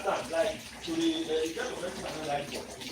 understand? Like to the kind of person I don't like for.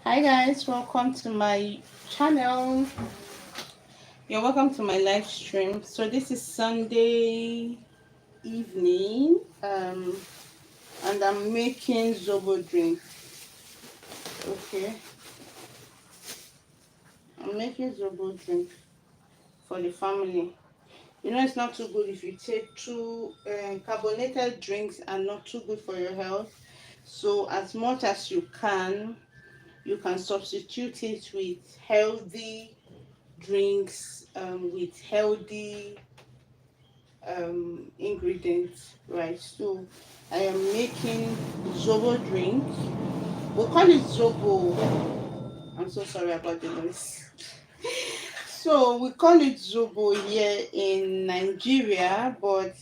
Hi guys, welcome to my channel. You're welcome to my live stream. So this is Sunday evening, and I'm making zobo drink. Okay, I'm making zobo drink for the family. You know, it's not too good if you take too carbonated drinks are not too good for your health. So as much as you can substitute it with healthy drinks, with healthy ingredients, right? So I am making zobo drink. We call it zobo. I'm so sorry about the noise. So we call it zobo here in Nigeria, but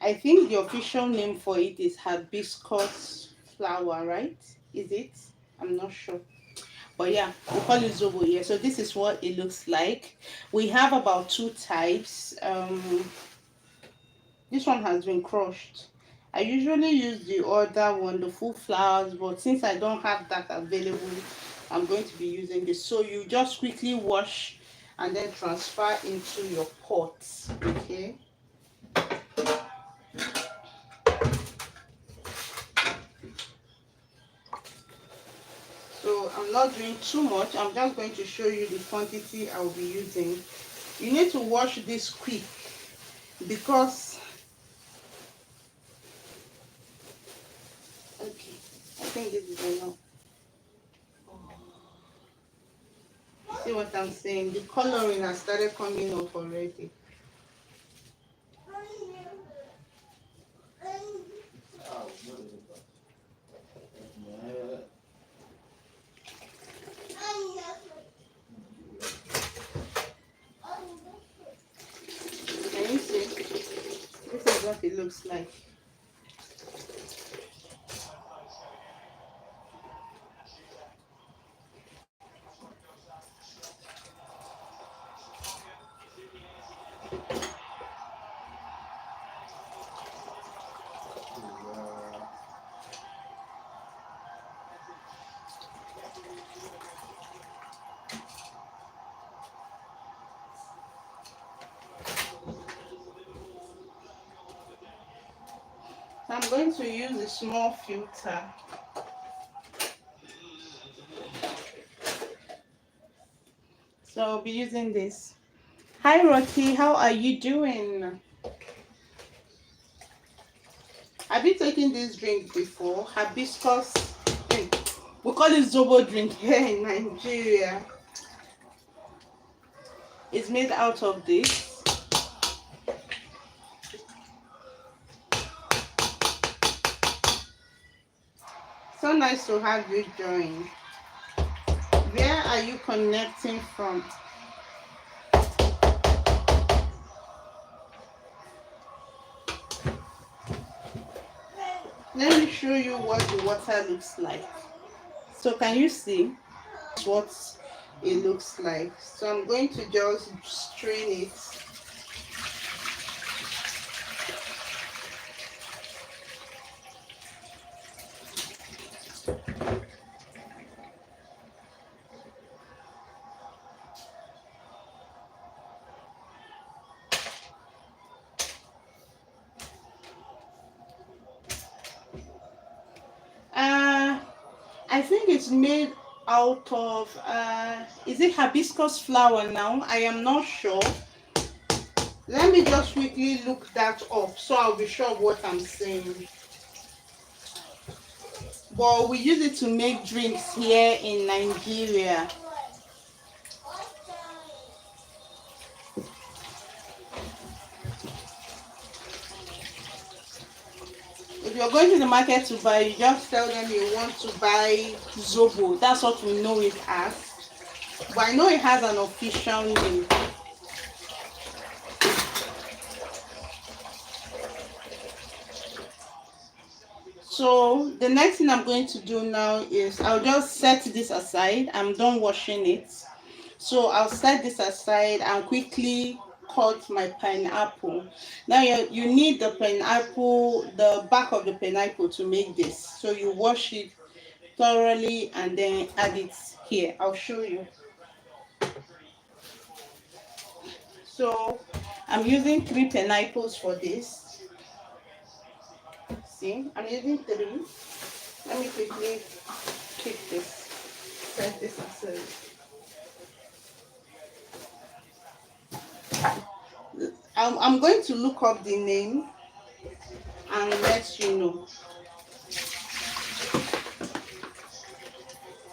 I think the official name for it is hibiscus flower, right? Is it? I'm not sure. But yeah, we call it zobo here. So this is what it looks like. We have about two types. This one has been crushed. I usually use the other one, the full flowers, but since I don't have that available, I'm going to be using this. So you just quickly wash and then transfer into your pot. Okay. So I'm not doing too much. I'm just going to show you the quantity I'll be using. You need to wash this quick because okay, I think this is enough. See what I'm saying? The coloring has started coming off already. Can you see? This is what it looks like. I'm going to use a small filter. So I'll be using this. Hi Rocky, how are you doing? Have you taken this drink before? Hibiscus drink. We call it zobo drink here in Nigeria. It's made out of this. So nice to have you join. Where are you connecting from? Let me show you what the water looks like. So can you see what it looks like? So I'm going to just strain it. I think it's made out of is it hibiscus flower now? I am not sure. Let me just quickly look that up so I'll be sure of what I'm saying. But we use it to make drinks here in Nigeria. If you're going to the market to buy, you just tell them you want to buy zobo. That's what we know it as. But I know it has an official name. So the next thing I'm going to do now is I'll just set this aside. I'm done washing it. So I'll set this aside and quickly cut my pineapple. Now you need the pineapple, the back of the pineapple to make this. So you wash it thoroughly and then add it here. I'll show you. So I'm using 3 pineapples for this. See, I'm using 3. Let me quickly keep this. Set this aside. I'm going to look up the name and let you know.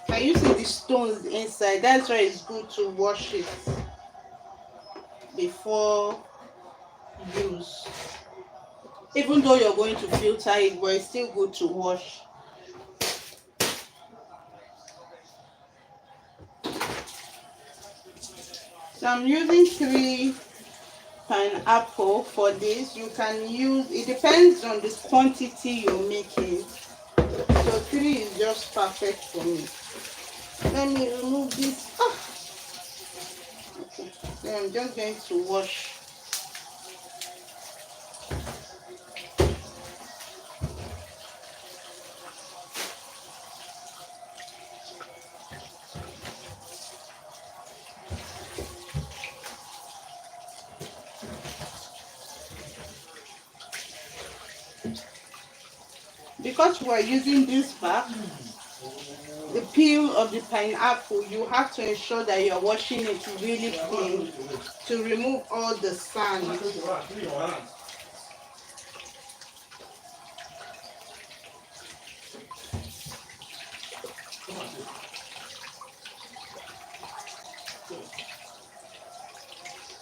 Can you see the stones inside? That's why it's good to wash it before use. Even though you're going to filter it, but it's still good to wash. So I'm using 3 pineapple for this. You can use, it depends on the quantity you're making. So 3 is just perfect for me. Let me remove this. Okay, so I'm just going to wash. Because we're using this back, the peel of the pineapple, you have to ensure that you're washing it really clean to remove all the sand.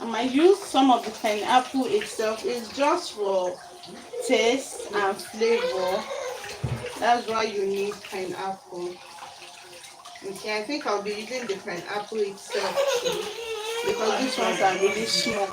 I might use some of the pineapple itself. It's just for taste and flavor. That's why you need pineapple. Okay, I think I'll be using the pineapple itself too, because these ones are really small.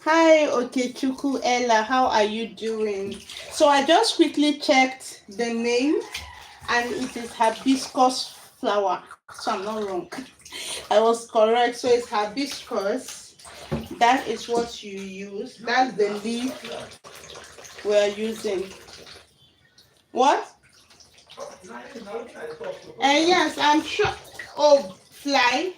Hi, Okechukwu Ella, how are you doing? So I just quickly checked the name, and it is hibiscus flower. So I'm not wrong. I was correct. So it's hibiscus. That is what you use. That's the leaf we're using. What? Yes, I'm sure. Oh, fly.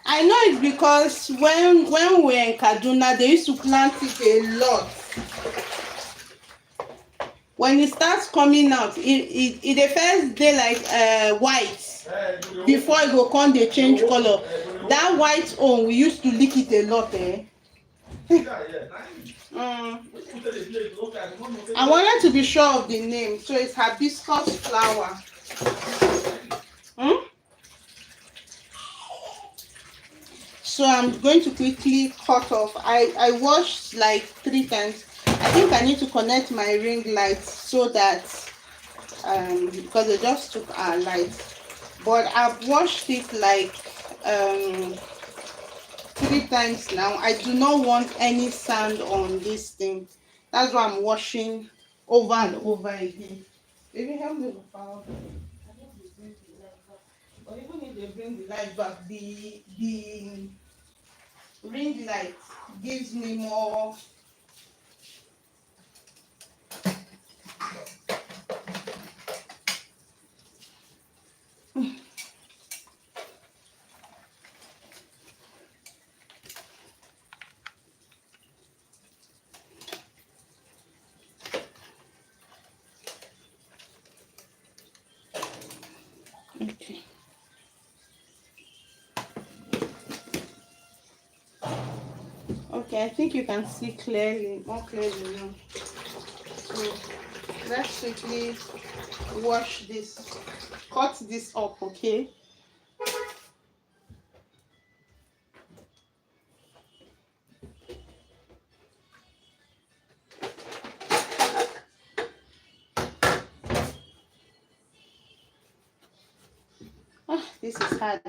I know it because when we were in Kaduna, they used to plant it a lot. When it starts coming out, it the first day like white. Before it go come, they change color. That white one, we used to lick it a lot, eh? I wanted to be sure of the name, so it's hibiscus flower. So I'm going to quickly cut off. I washed like 3 times. I think I need to connect my ring light so that because they just took our light. But I've washed it like 3 times now. I do not want any sand on this thing. That's why I'm washing over and over again. Maybe help me with power. I hope they bring the light back. But even if they bring the light back, the ring light gives me more. Okay. Okay, I think you can see clearly, more clearly now. So let's quickly wash this, cut this up, okay? This is hard.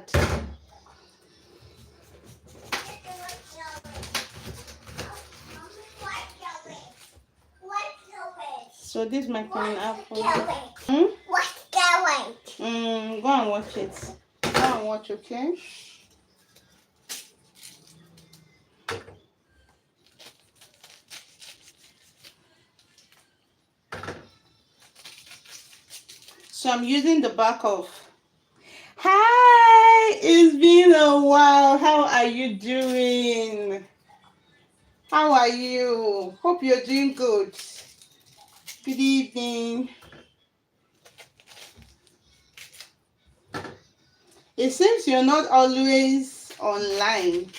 So this is my pineapple. What's going? Go and watch it. Go and watch, okay? So I'm using the back of. Hi, it's been a while. How are you doing? How are you? Hope you're doing good. Good evening. It seems you're not always online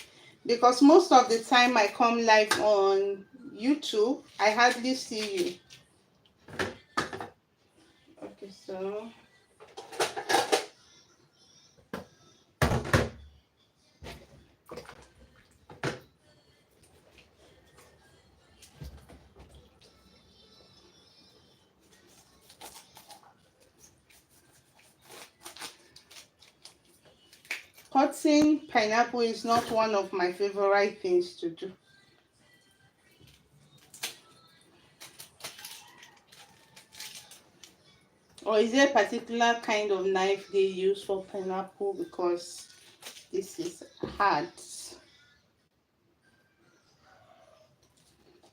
because most of the time I come live on YouTube, I hardly see you. Okay, so cutting pineapple is not one of my favorite things to do. Or is there a particular kind of knife they use for pineapple? Because this is hard.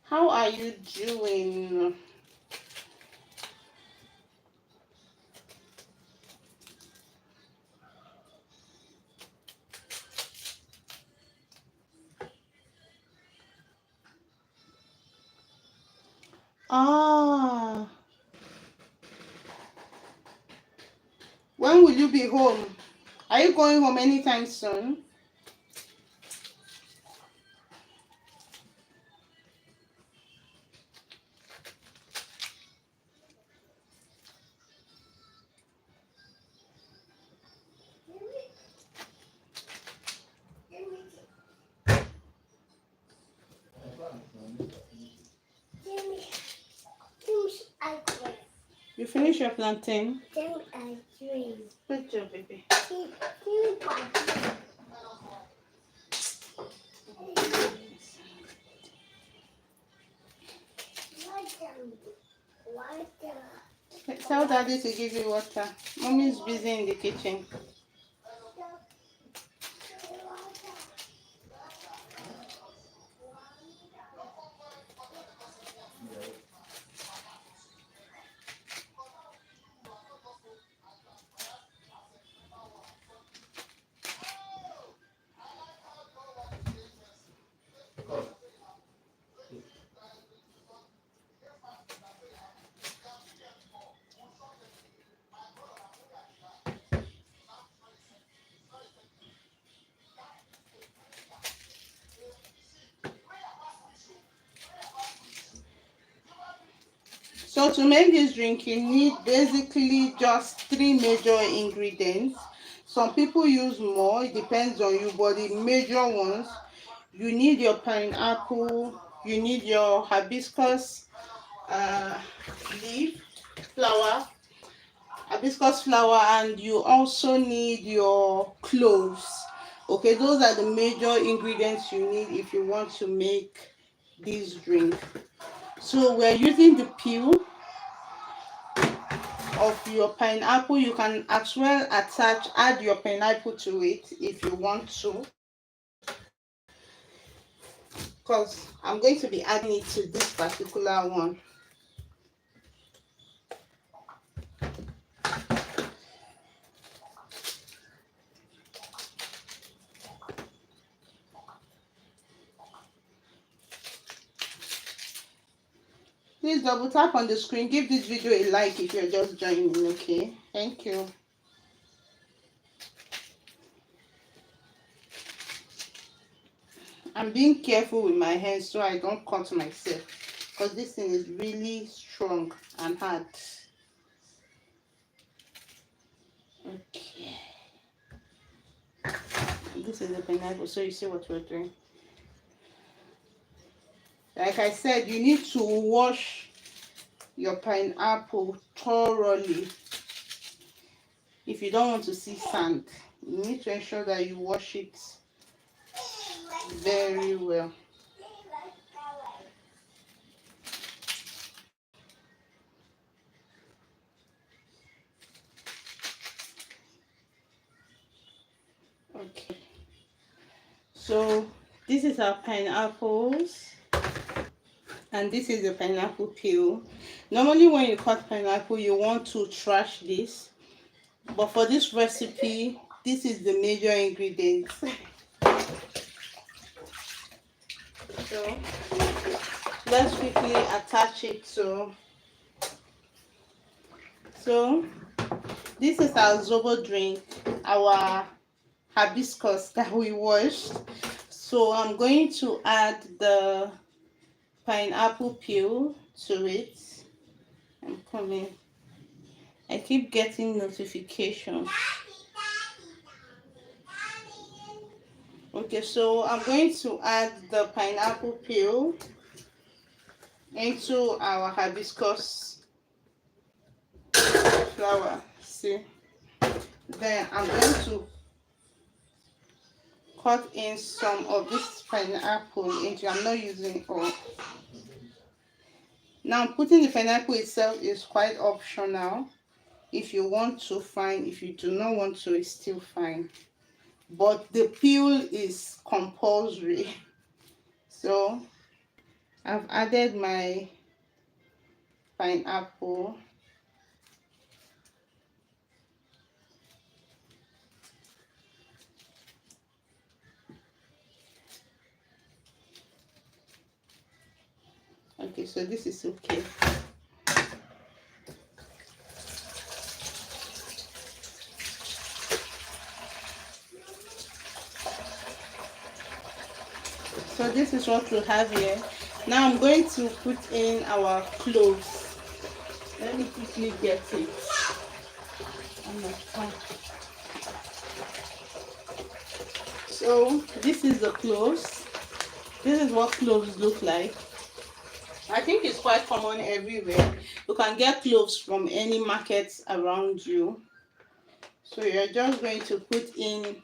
How are you doing? Ah, when will you be home? Are you going home anytime soon? You finish your plantain? Good job, baby. Tell daddy to give you water. Mommy is busy in the kitchen. So to make this drink, you need basically just 3 major ingredients. Some people use more, it depends on you, but the major ones, you need your pineapple, you need your hibiscus uh, leaf, flower, hibiscus flower, and you also need your cloves. Okay, those are the major ingredients you need if you want to make this drink. So we're using the peel of your pineapple. You can as well add your pineapple to it if you want to, because I'm going to be adding it to this particular one. Please double tap on the screen, give this video a like if you're just joining, okay? Thank you. I'm being careful with my hands so I don't cut myself, because this thing is really strong and hard. Okay. This is the pineapple, so you see what we're doing. Like I said, you need to wash your pineapple thoroughly. If you don't want to see sand, you need to ensure that you wash it very well. Okay, so this is our pineapples, and this is the pineapple peel. Normally when you cut pineapple, you want to trash this, but for this recipe, this is the major ingredients. So let's quickly attach it. So this is our zobo drink, our hibiscus that we washed. So I'm going to add the pineapple peel to it. I'm coming. I keep getting notifications. Okay, so I'm going to add the pineapple peel into our hibiscus flower. See, then I'm going to cut in some of this pineapple into. I'm not using all. Now putting the pineapple itself is quite optional. If you want to, fine. If you do not want to, it's still fine, but the peel is compulsory. So I've added my pineapple. Okay, so this is okay. So this is what we have here. Now I'm going to put in our cloves. Let me quickly get it on my phone. So this is the cloves. This is what cloves look like. I think it's quite common everywhere. You can get cloves from any markets around you. So you're just going to put in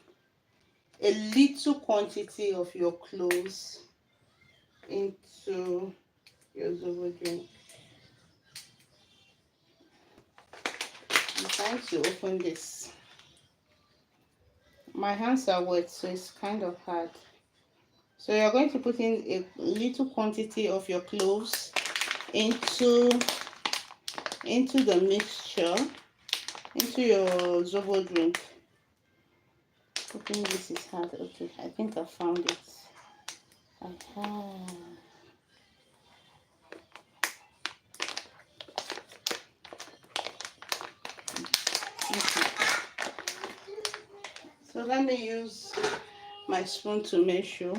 a little quantity of your cloves into your zobo drink. I'm trying to open this. My hands are wet, so it's kind of hard. So you're going to put in a little quantity of your cloves into the mixture, into your zobo drink. Opening this is hard. Okay, I think I found it. Aha. Okay. So let me use my spoon to measure.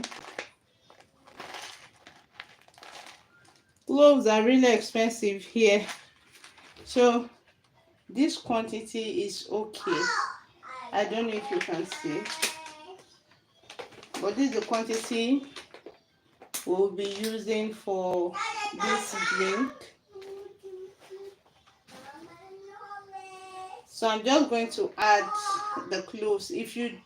Cloves are really expensive here, so this quantity is okay. I don't know if you can see, but this is the quantity we'll be using for this drink. So I'm just going to add the cloves. If you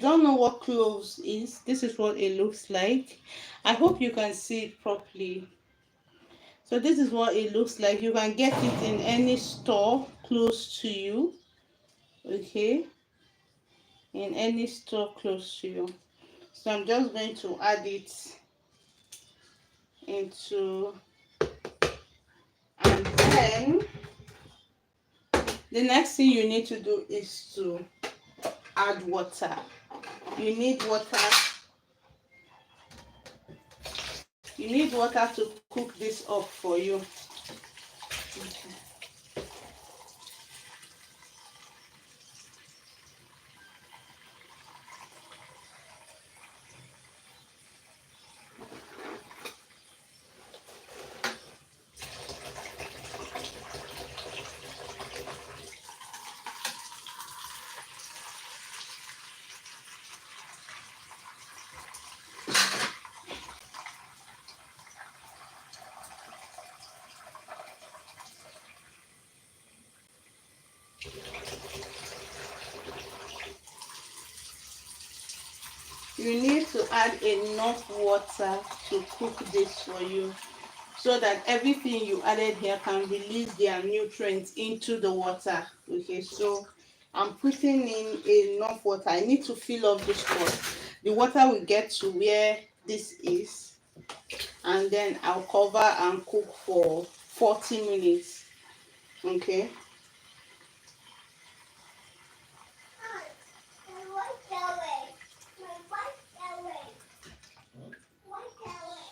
don't know what cloves is, this is what it looks like. I hope you can see it properly. So this is what it looks like. You can get it in any store close to you. Okay, in any store close to you. So I'm just going to add it into, and then the next thing you need to do is to add water. You need water. You need water to cook this up for you. Okay. You need to add enough water to cook this for you, so that everything you added here can release their nutrients into the water. Okay, so I'm putting in enough water. I need to fill up this pot. The water will get to where this is, and then I'll cover and cook for 40 minutes. Okay.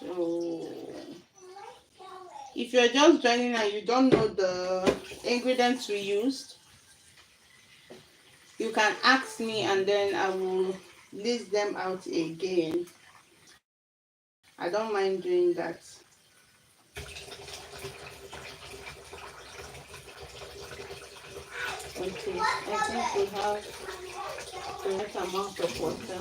So if you're just joining and you don't know the ingredients we used, you can ask me and then I will list them out again. I don't mind doing that. Okay, I think we have the right amount of water.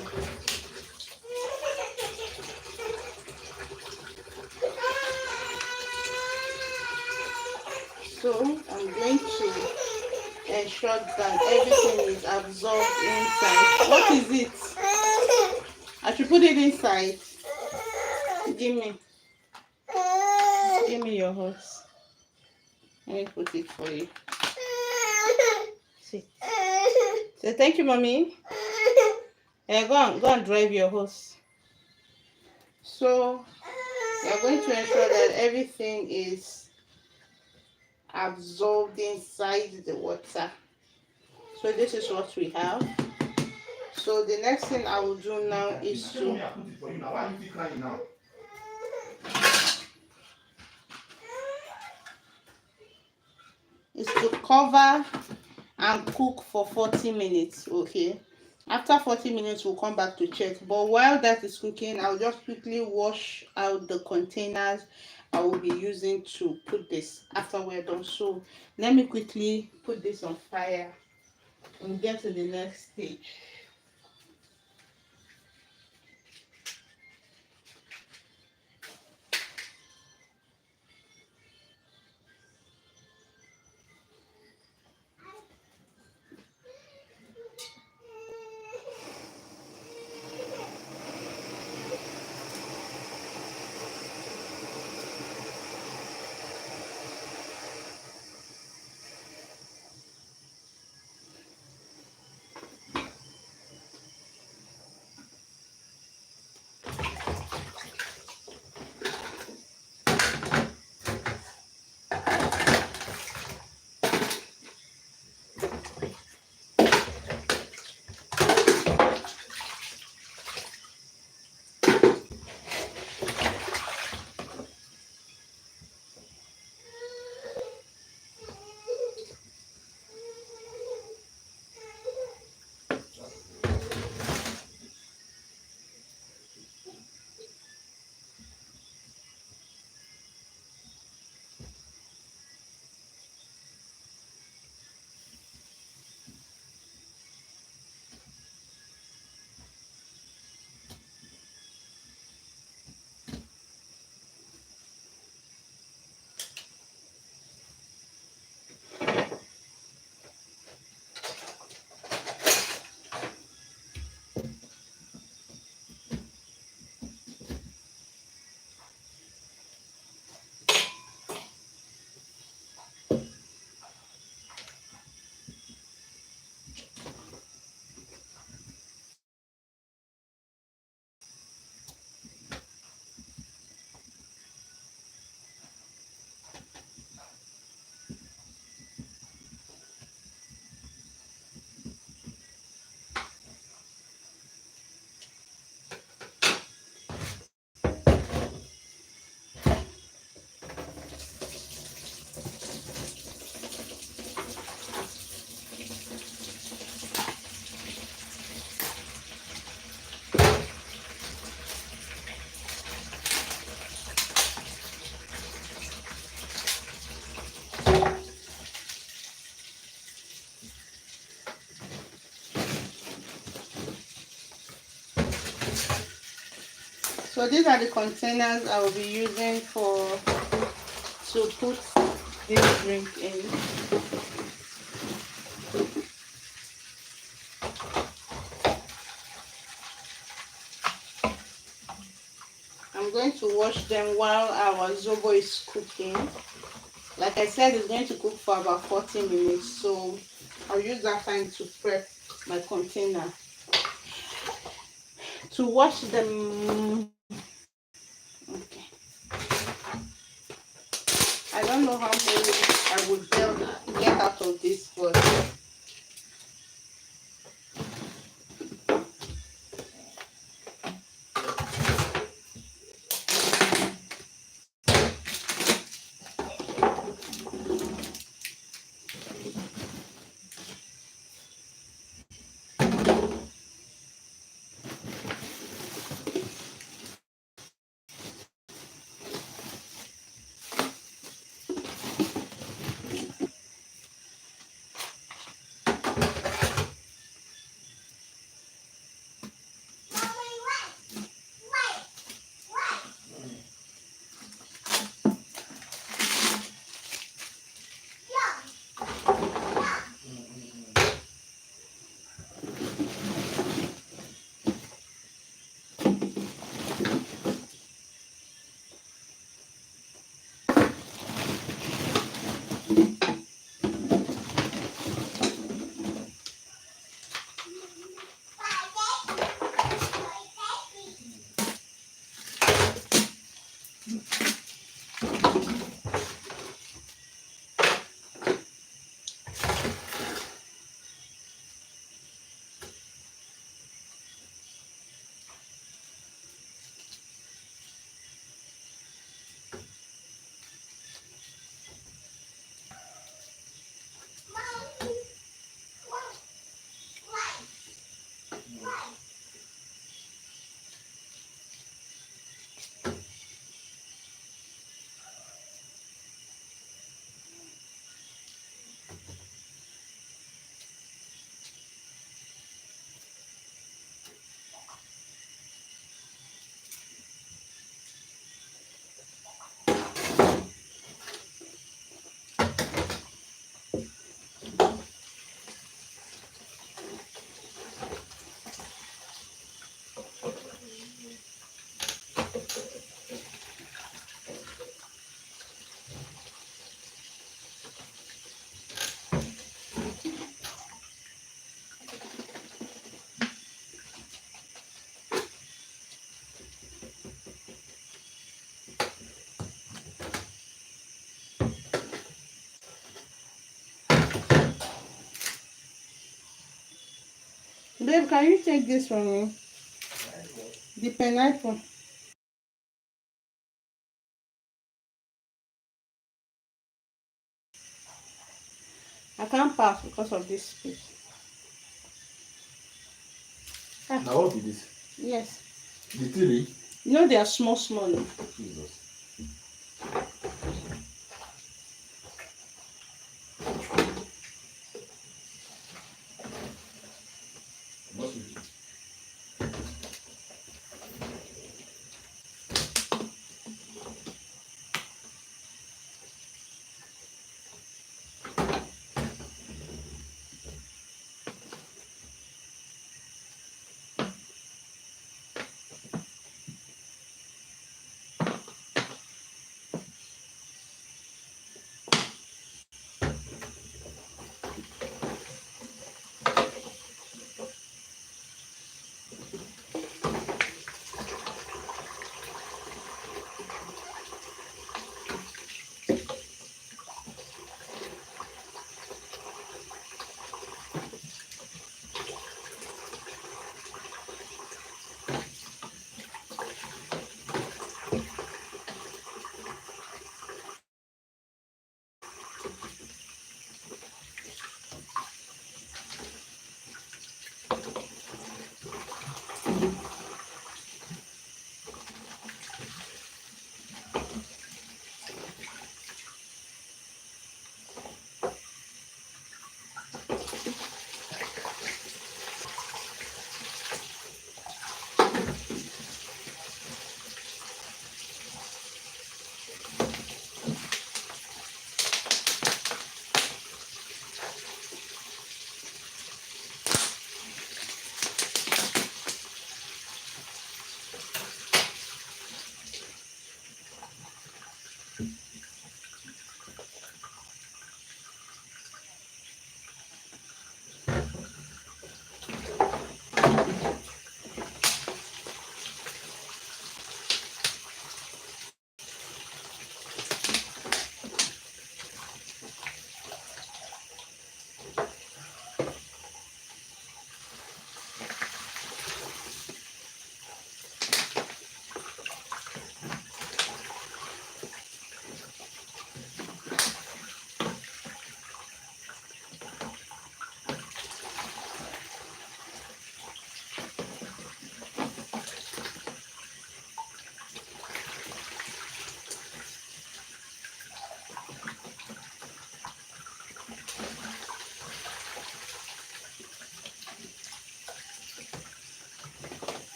So I'm going to ensure that everything is absorbed inside. What is it? I should put it inside. Give me your horse. Let me put it for you. Sit. Say thank you, mommy. Go and drive your horse. So you're going to ensure that everything is absorbed inside the water. So this is what we have. So the next thing I will do now is to cover and cook for 40 minutes. Okay, after 40 minutes we'll come back to check, but while that is cooking, I'll just quickly wash out the containers I will be using to put this after we're done. So let me quickly put this on fire and get to the next stage. So these are the containers I will be using to put this drink in. I'm going to wash them while our zobo is cooking. Like I said, it's going to cook for about 40 minutes, so I'll use that time to prep my container. To wash them, okay. I don't know how many I would get out of this, but babe, can you take this from me? The pineapple. I can't pass because of this space. Now what is this? Yes. The TV? You know they are small. Jesus. What's with it?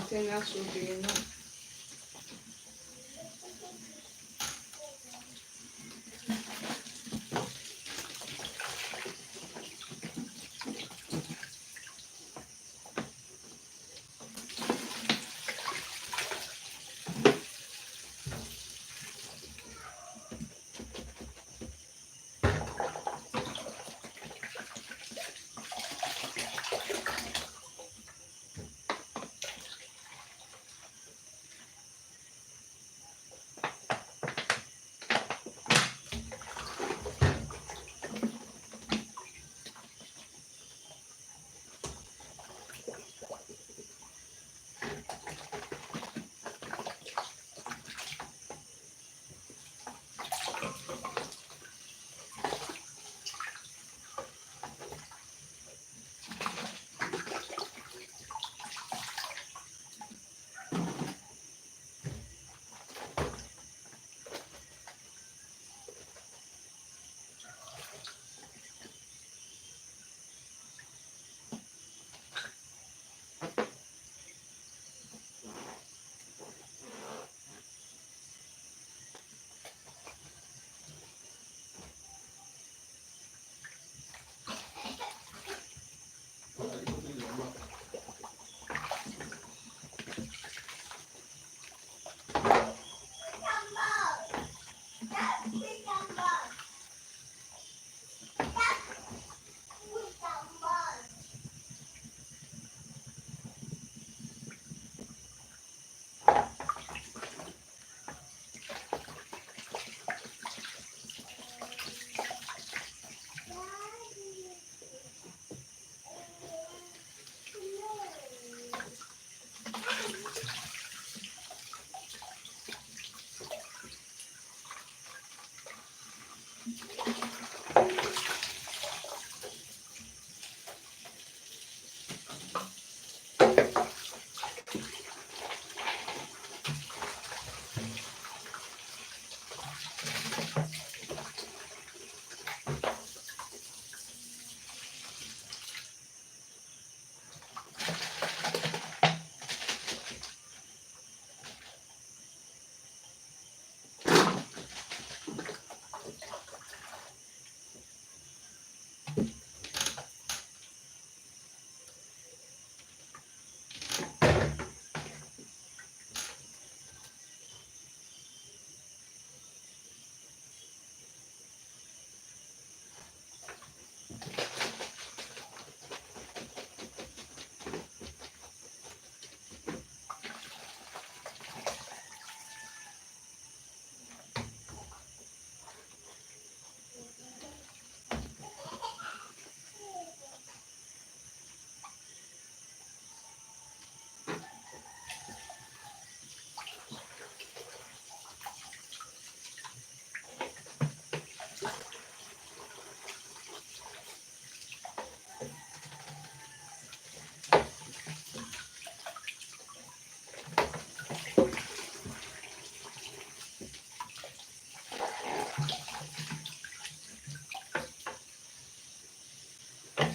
containers will be enough.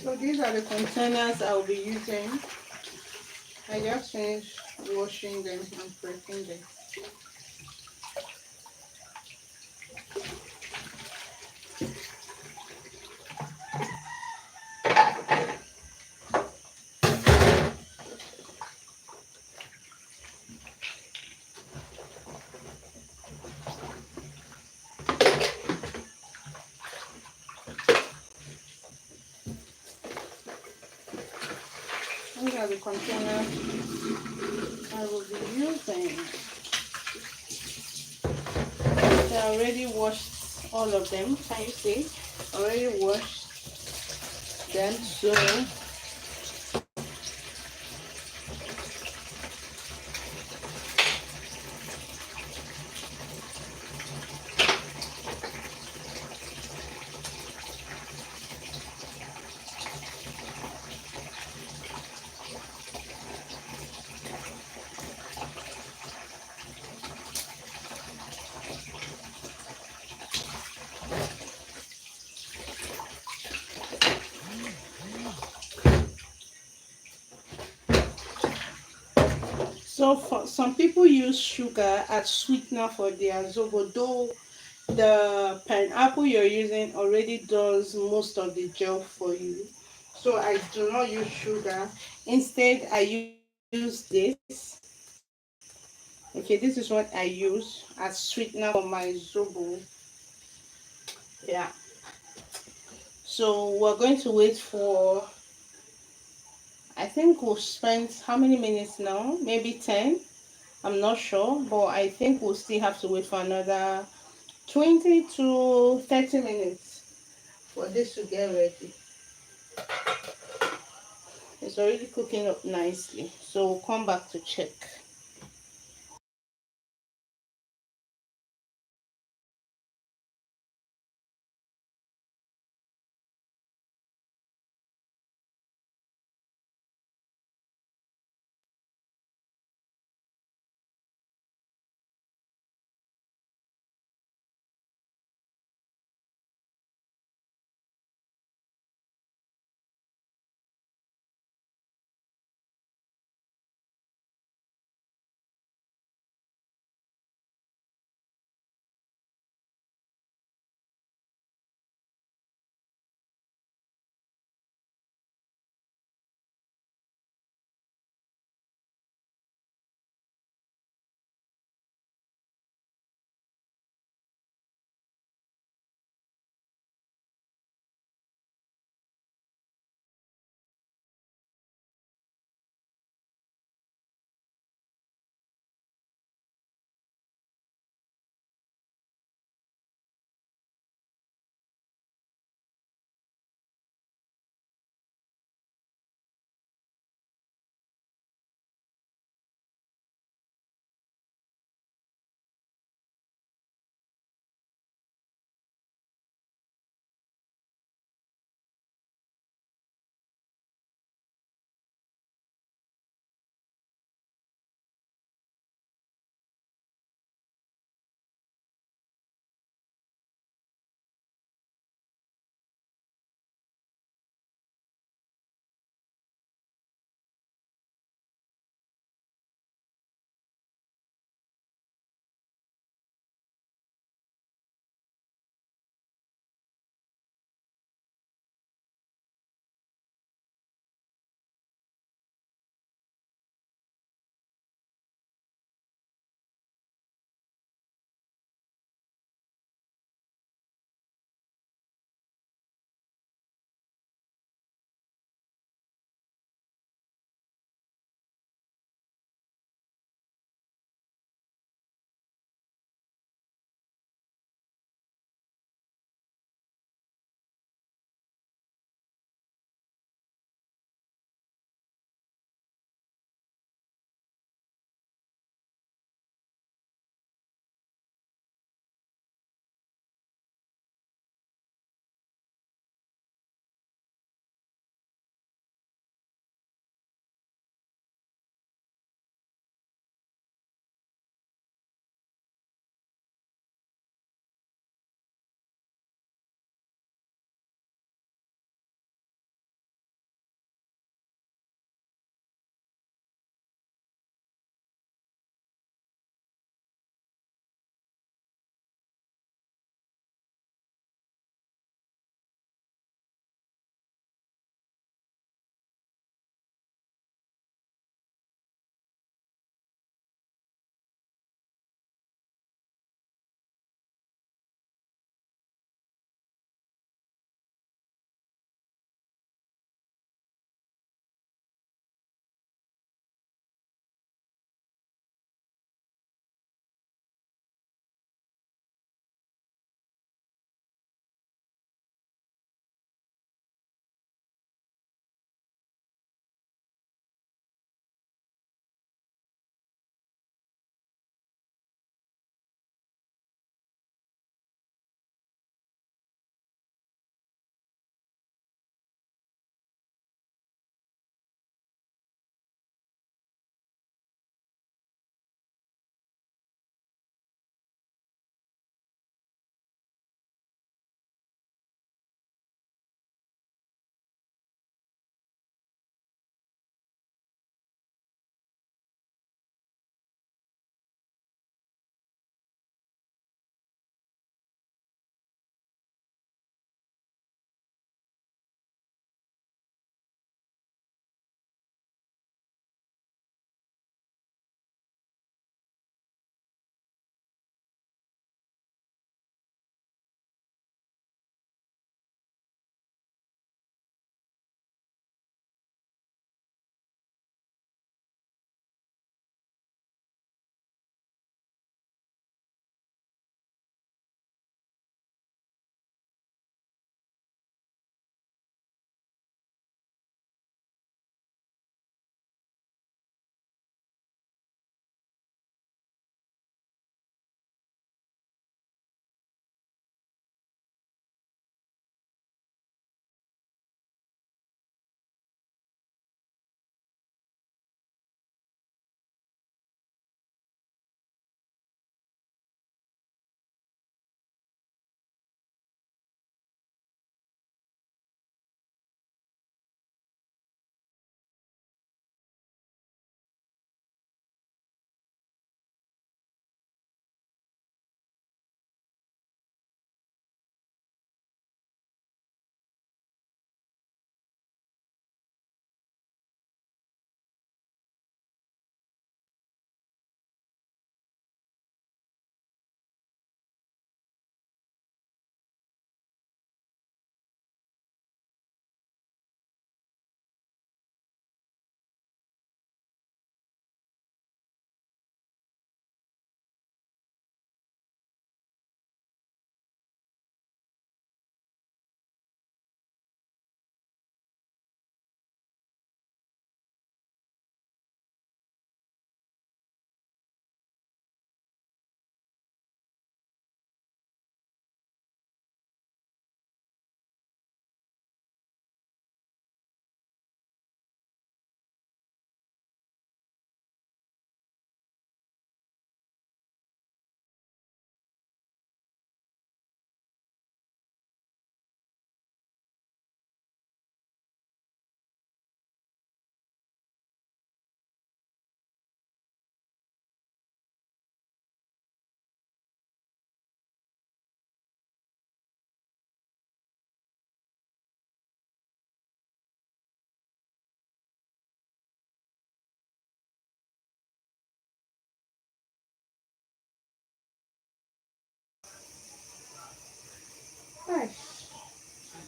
So these are the containers I'll be using. I just finished washing them and prepping them. These are the containers I will be using. So I already washed all of them. Can you see? Already washed them. So So for some people use sugar as sweetener for their zobo, though the pineapple you're using already does most of the job for you. So I do not use sugar. Instead, I use this. Okay, this is what I use as sweetener for my zobo. Yeah. So we're going to wait for, I think we'll spend how many minutes now? Maybe 10. I'm not sure, but I think we'll still have to wait for another 20 to 30 minutes for this to get ready. It's already cooking up nicely, so we'll come back to check.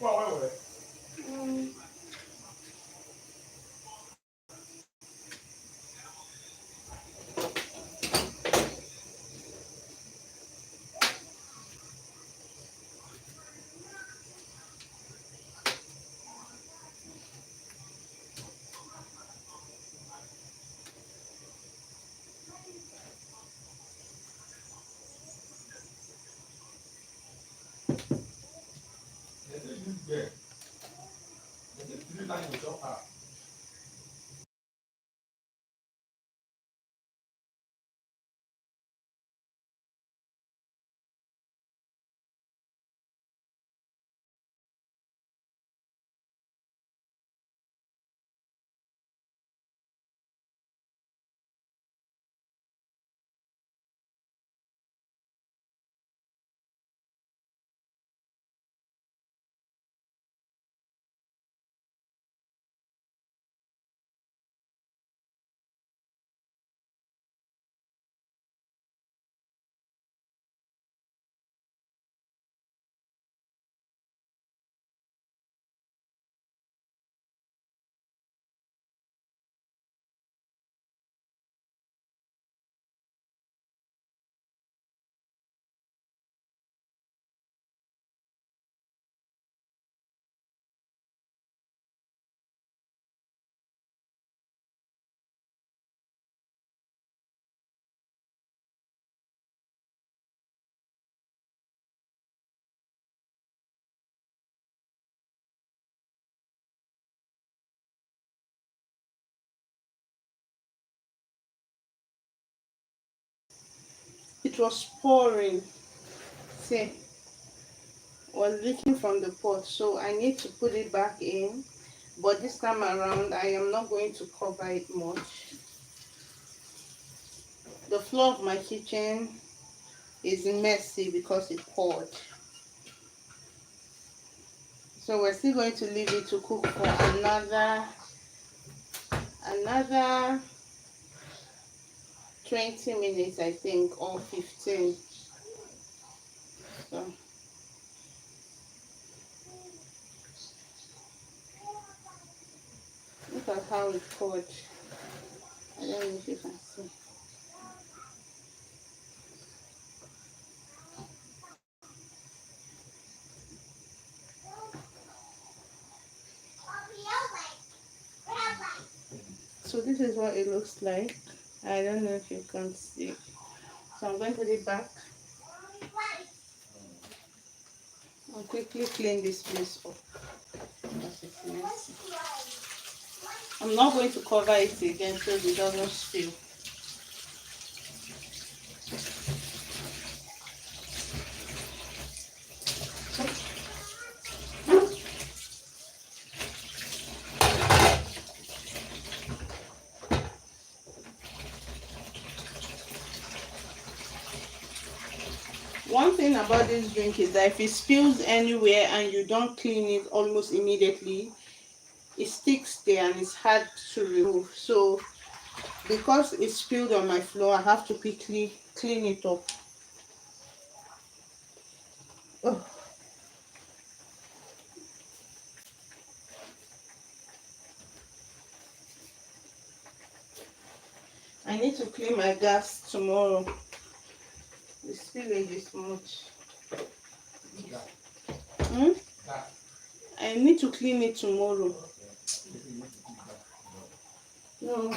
Mm. It was pouring. See, was leaking from the pot, so I need to put it back in. But this time around, I am not going to cover it much. The floor of my kitchen is messy because it poured. So we're still going to leave it to cook for another 20 minutes, I think, or 15. So look at how it poured. I don't know if you can see. So this is what it looks like. I don't know if you can see. So I'm going to put it back. I'll quickly clean this place up because it's messy. I'm not going to cover it again so it doesn't spill. One thing about this drink is that if it spills anywhere and you don't clean it almost immediately, it sticks there and it's hard to remove. So because it spilled on my floor, I have to quickly clean it up. Oh. I need to clean my gas tomorrow. The spillage is much. Hmm? I need to clean it tomorrow. No.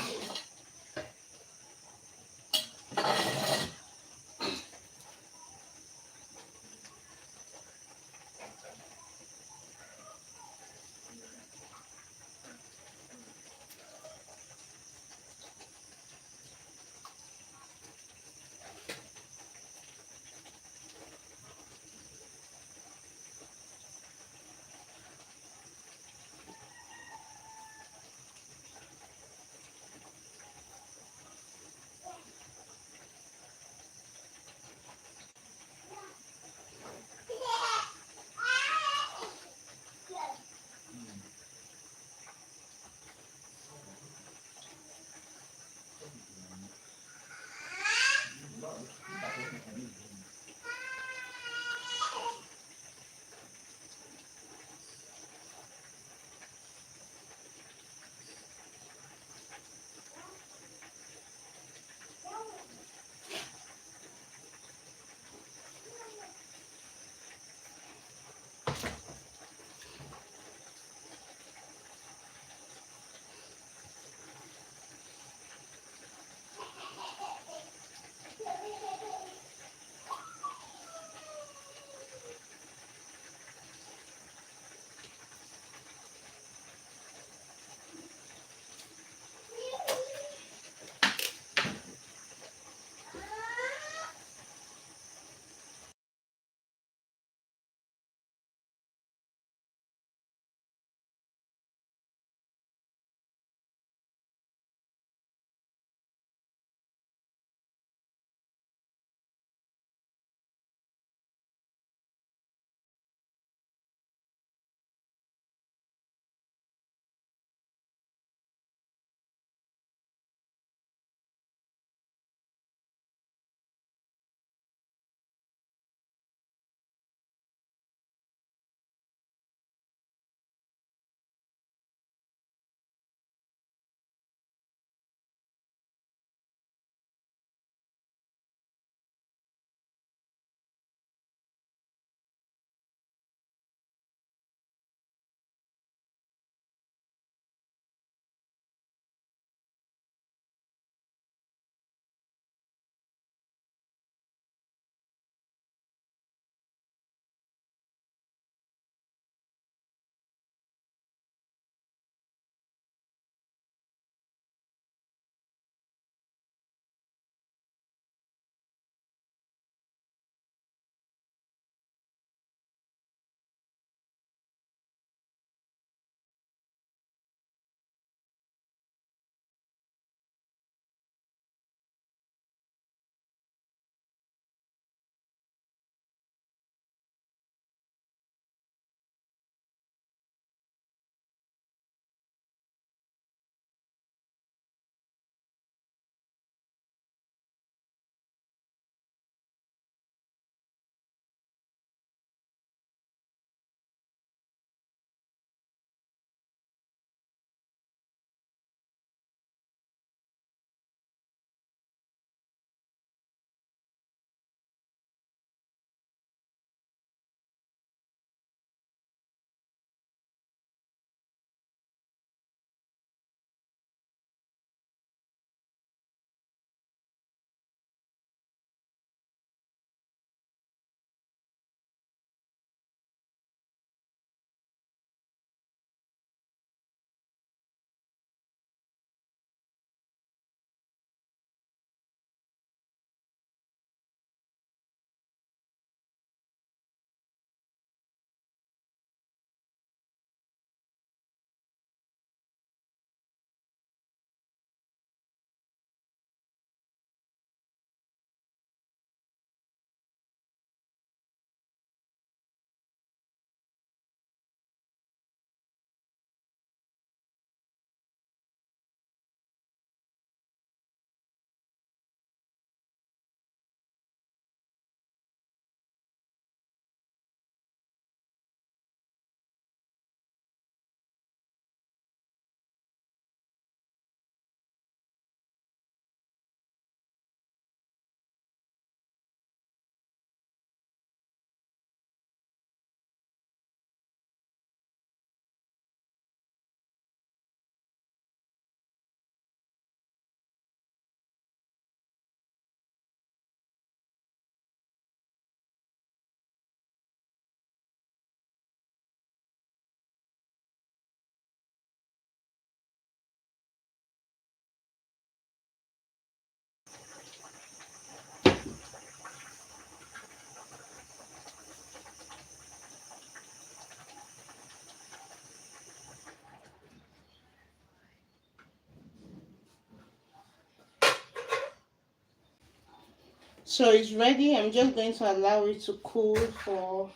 So it's ready. I'm just going to allow it to cool for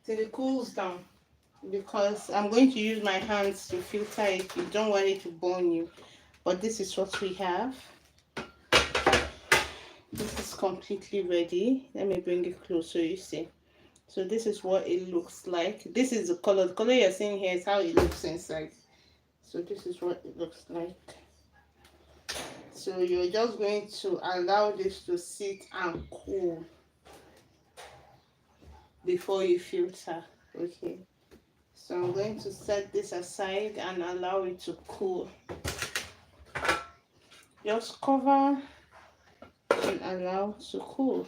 till it cools down, because I'm going to use my hands to filter it. You don't want it to burn you, but this is what we have. This is completely ready. Let me bring it close so you see. So this is what it looks like. This is the color. The color you're seeing here is how it looks inside. So this is what it looks like. So you're just going to allow this to sit and cool before you filter. Okay. So I'm going to set this aside and allow it to cool. Just cover and allow to cool.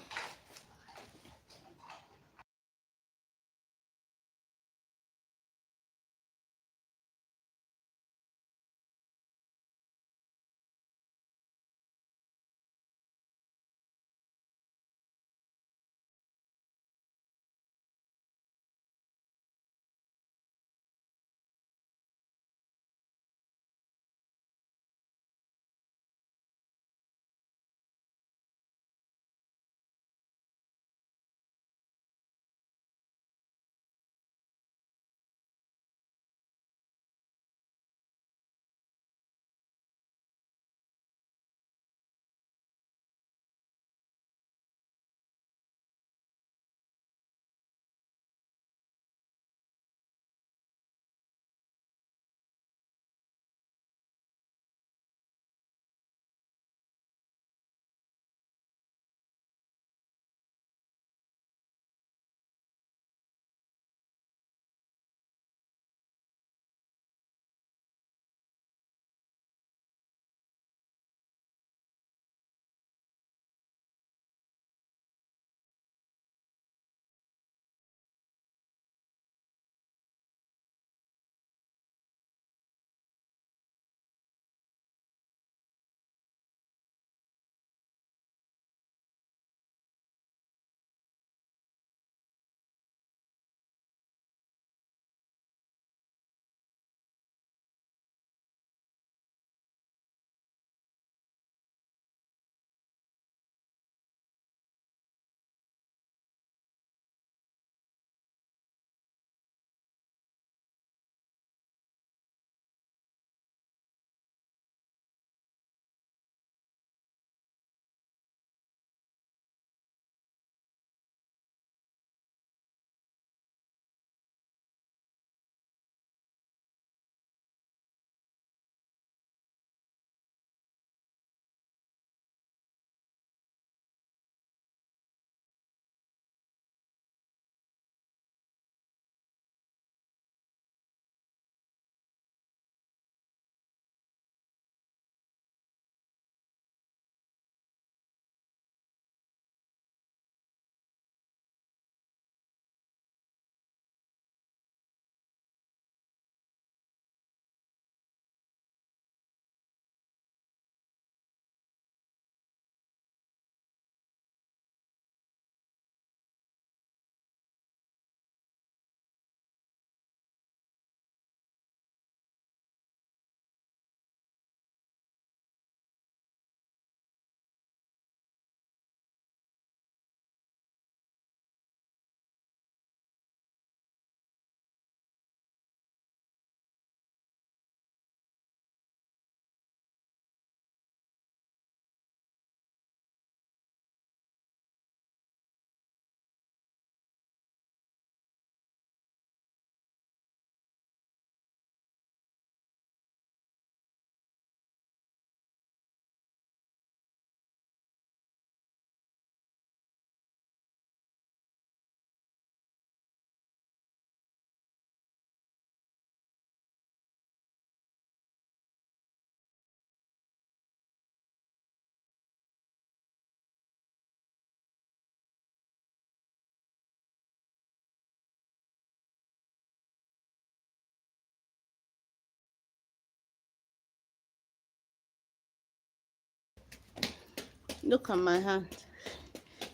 Look at my hand.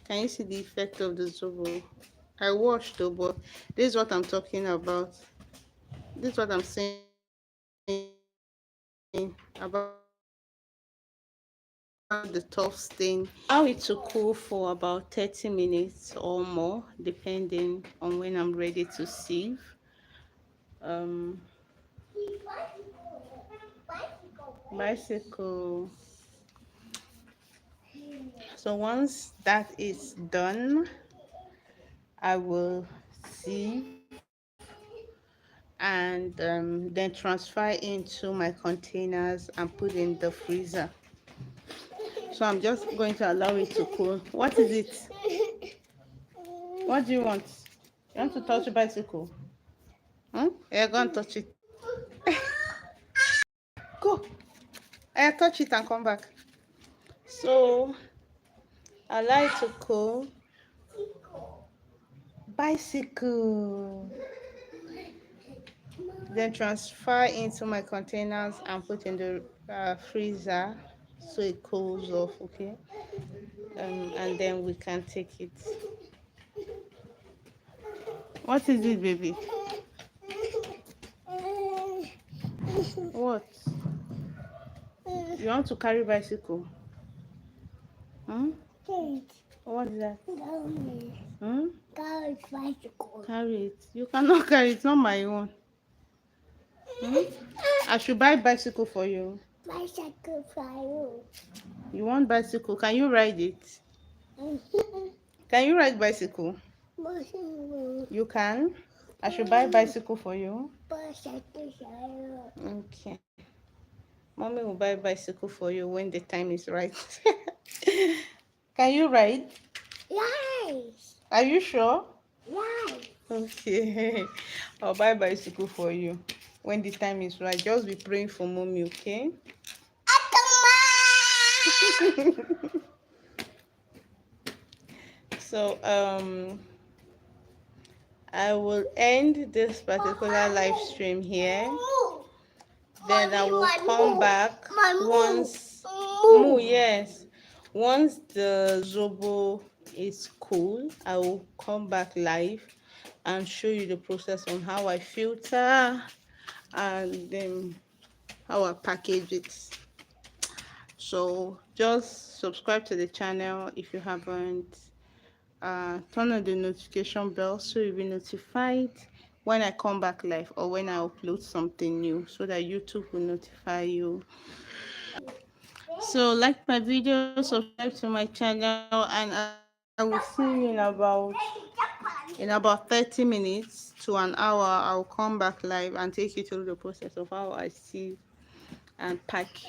Can you see the effect of the zobo? I washed though, but this is what I'm talking about. This is what I'm saying about the effect of the zobo. the tough stain. Allow it to cool for about 30 minutes or more, depending on when I'm ready to sieve. Bicycle. So once that is done, I will sieve and then transfer into my containers and put in the freezer. So I'm just going to allow it to cool. What is it? What do you want? You want to touch a bicycle? Yeah, go and touch it. Go. Touch it and come back. So allow it to cool. Bicycle. Then transfer into my containers and put in the freezer so it cools off. Okay. And then we can take it. What is it, baby? What? You want to carry bicycle? What is that? Carry bicycle. Carry it. You cannot carry it. It's not my own. I should buy bicycle for you. Bicycle for you. You want bicycle? Can you ride it? Can you ride bicycle? Bicycle. You can. I should buy bicycle for you. Bicycle for you. Okay. Mommy will buy bicycle for you when the time is right. Can you ride? Yes. Are you sure? Yes. Okay. I'll buy bicycle for you when the time is right. Just be praying for mommy, okay? So I will end this particular live stream here. Then I will come back once yes, once the zobo is cool. I will come back live and show you the process on how I filter and then how I package it. So just subscribe to the channel if you haven't. Turn on the notification bell so you'll be notified when I come back live or when I upload something new, so that YouTube will notify you. So like my video, subscribe to my channel, and I will see you in about 30 minutes to an hour. I'll come back live and take you through the process of how I sieve and package